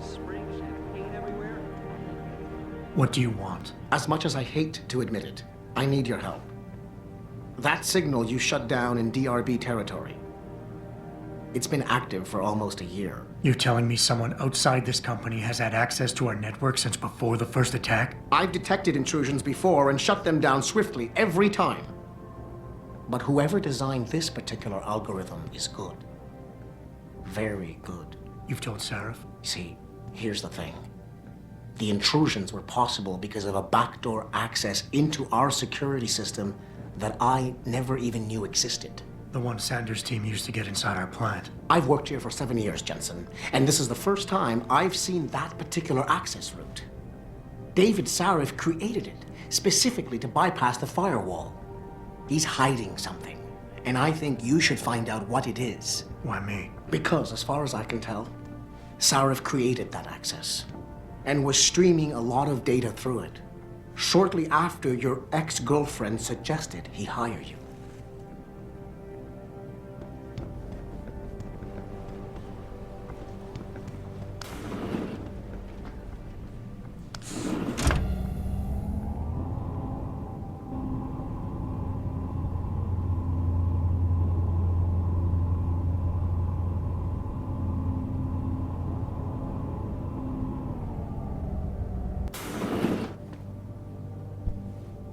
spring champagne everywhere. What do you want? As much as I hate to admit it, I need your help. That signal you shut down in DRB territory. It's been active for almost a year. You're telling me someone outside this company has had access to our network since before the first attack? I've detected intrusions before and shut them down swiftly every time. But whoever designed this particular algorithm is good. Very good. You've told Sarif? See, here's the thing. The intrusions were possible because of a backdoor access into our security system that I never even knew existed. The one Sanders' team used to get inside our plant. I've worked here for 7 years, Jensen, and this is the first time I've seen that particular access route. David Sarif created it specifically to bypass the firewall. He's hiding something, and I think you should find out what it is. Why me? Because, as far as I can tell, Sarif created that access and was streaming a lot of data through it shortly after your ex-girlfriend suggested he hire you.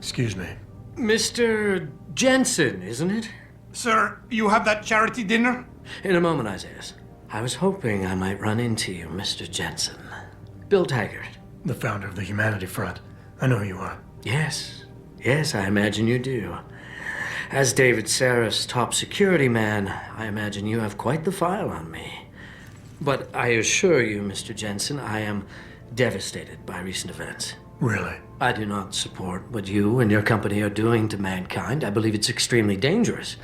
Excuse me. Mr. Jensen, isn't it? Sir, you have that charity dinner? In a moment, Isaiah. I was hoping I might run into you, Mr. Jensen. Bill Taggart. The founder of the Humanity Front. I know who you are. Yes. Yes, I imagine you do. As David Sarif's top security man, I imagine you have quite the file on me. But I assure you, Mr. Jensen, I am devastated by recent events. Really? I do not support what you and your company are doing to mankind. I believe it's extremely dangerous.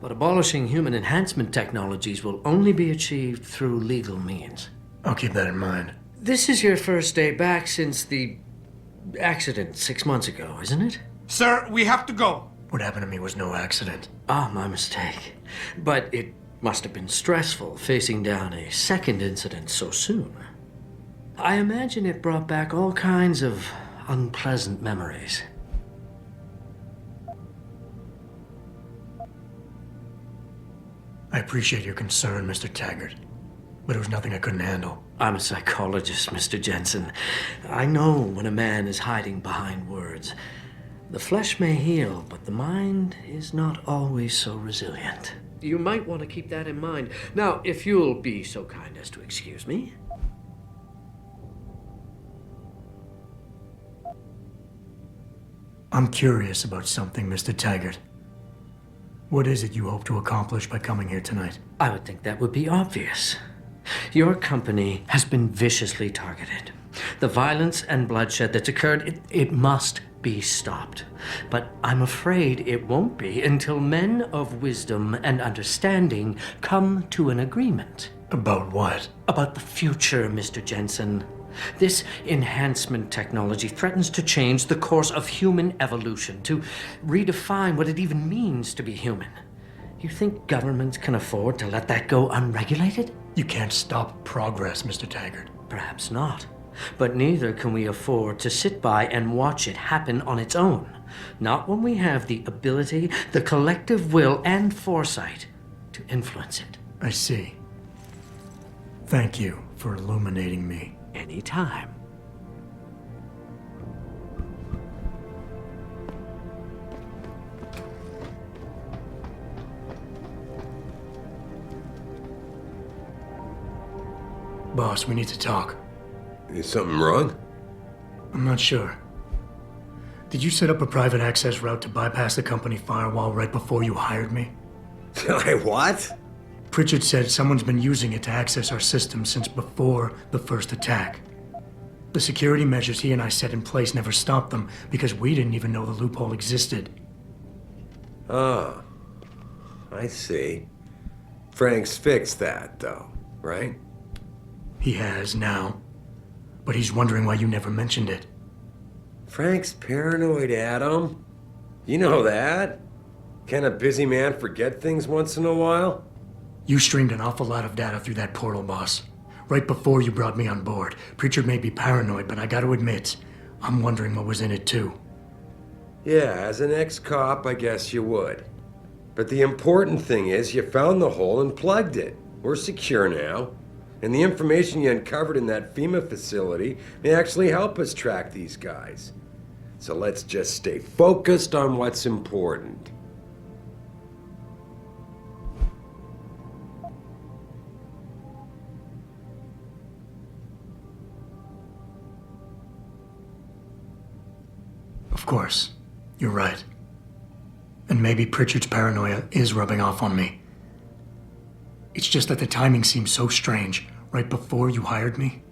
But abolishing human enhancement technologies will only be achieved through legal means. I'll keep that in mind. This is your first day back since the accident 6 months ago, isn't it? Sir, we have to go. What happened to me was no accident. Ah, my mistake. But it must have been stressful facing down a second incident so soon. I imagine it brought back all kinds of unpleasant memories. I appreciate your concern, Mr. Taggart, but it was nothing I couldn't handle. I'm a psychologist, Mr. Jensen. I know when a man is hiding behind words. The flesh may heal, but the mind is not always so resilient. You might want to keep that in mind. Now, if you'll be so kind as to excuse me. I'm curious about something, Mr. Taggart. What is it you hope to accomplish by coming here tonight? I would think that would be obvious. Your company has been viciously targeted. The violence and bloodshed that's occurred, it must be stopped. But I'm afraid it won't be until men of wisdom and understanding come to an agreement. About what? About the future, Mr. Jensen. This enhancement technology threatens to change the course of human evolution, to redefine what it even means to be human. You think governments can afford to let that go unregulated? You can't stop progress, Mr. Taggart. Perhaps not. But neither can we afford to sit by and watch it happen on its own. Not when we have the ability, the collective will, and foresight to influence it. I see. Thank you for illuminating me. Anytime. Boss, we need to talk. Is something wrong? I'm not sure. Did you set up a private access route to bypass the company firewall right before you hired me? What? Pritchard said someone's been using it to access our system since before the first attack. The security measures he and I set in place never stopped them because we didn't even know the loophole existed. Oh, I see. Frank's fixed that, though, right? He has now. But he's wondering why you never mentioned it. Frank's paranoid, Adam. You know that. Can a busy man forget things once in a while? You streamed an awful lot of data through that portal, boss. Right before you brought me on board, Pritchard may be paranoid, but I gotta admit, I'm wondering what was in it too. Yeah, as an ex-cop, I guess you would. But the important thing is you found the hole and plugged it. We're secure now. And the information you uncovered in that FEMA facility may actually help us track these guys. So let's just stay focused on what's important. Of course, you're right. And maybe Pritchard's paranoia is rubbing off on me. It's just that the timing seems so strange, right before you hired me.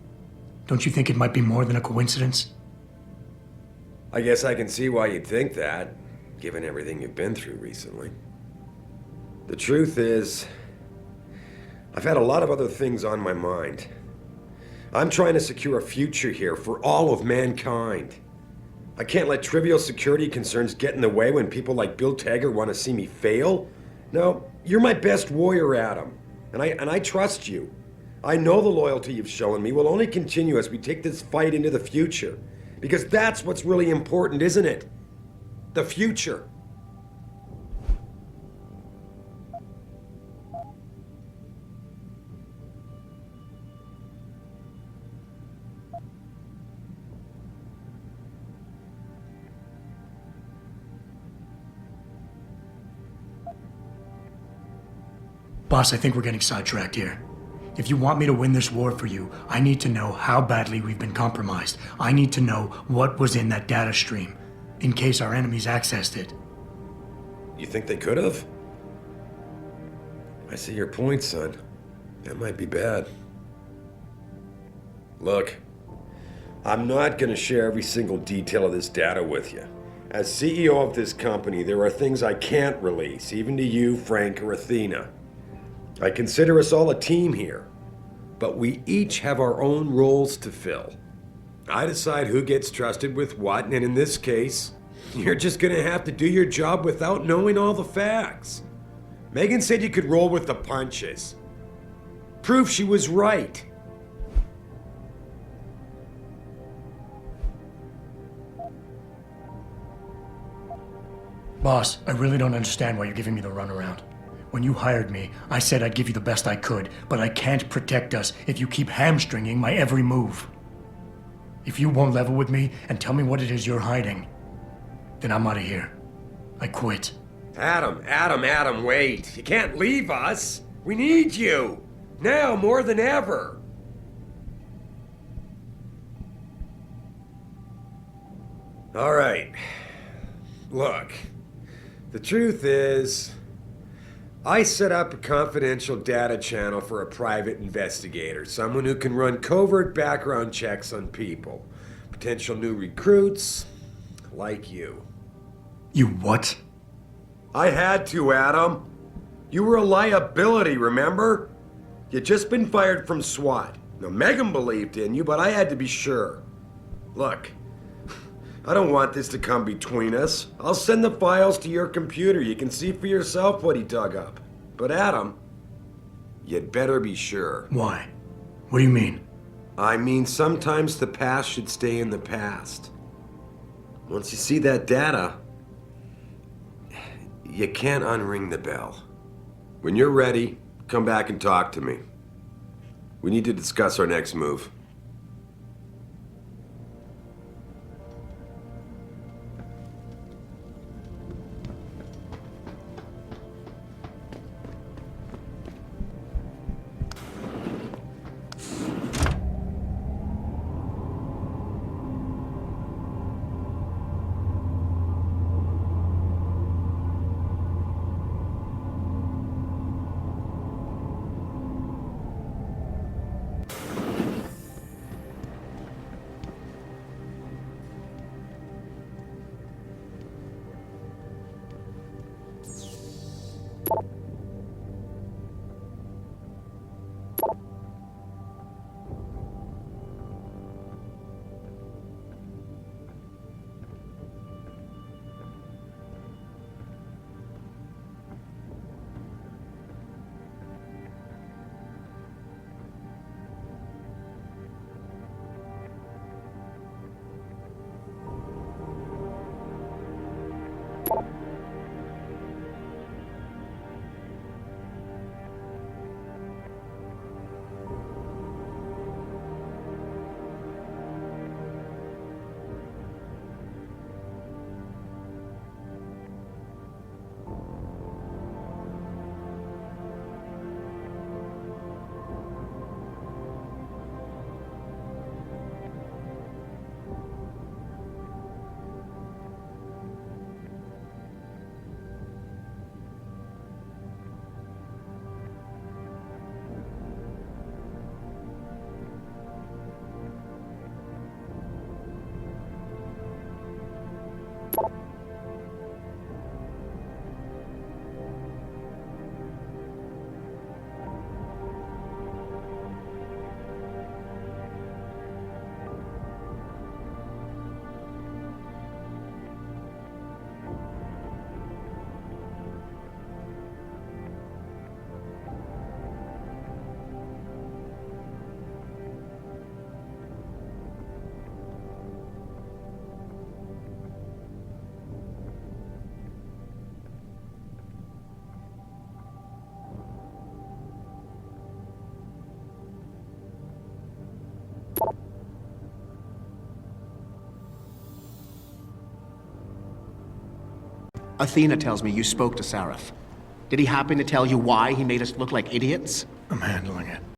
Don't you think it might be more than a coincidence? I guess I can see why you'd think that, given everything you've been through recently. The truth is, I've had a lot of other things on my mind. I'm trying to secure a future here for all of mankind. I can't let trivial security concerns get in the way when people like Bill Taggart want to see me fail. No, you're my best warrior, Adam, and I trust you. I know the loyalty you've shown me will only continue as we take this fight into the future. Because that's what's really important, isn't it? The future. Boss, I think we're getting sidetracked here. If you want me to win this war for you, I need to know how badly we've been compromised. I need to know what was in that data stream, in case our enemies accessed it. You think they could have? I see your point, son. That might be bad. Look, I'm not gonna share every single detail of this data with you. As CEO of this company, there are things I can't release, even to you, Frank, or Athena. I consider us all a team here, but we each have our own roles to fill. I decide who gets trusted with what, and in this case, you're just gonna have to do your job without knowing all the facts. Megan said you could roll with the punches. Proof she was right. Boss, I really don't understand why you're giving me the runaround. When you hired me, I said I'd give you the best I could, but I can't protect us if you keep hamstringing my every move. If you won't level with me and tell me what it is you're hiding, then I'm out of here. I quit. Adam, wait. You can't leave us. We need you. Now more than ever. All right. Look, the truth is, I set up a confidential data channel for a private investigator, someone who can run covert background checks on people. Potential new recruits, like you. You what? I had to, Adam. You were a liability, remember? You'd just been fired from SWAT. Now, Megan believed in you, but I had to be sure. Look, I don't want this to come between us. I'll send the files to your computer. You can see for yourself what he dug up. But Adam, you'd better be sure. Why? What do you mean? I mean, sometimes the past should stay in the past. Once you see that data, you can't unring the bell. When you're ready, come back and talk to me. We need to discuss our next move. Athena tells me you spoke to Sarif. Did he happen to tell you why he made us look like idiots? I'm handling it.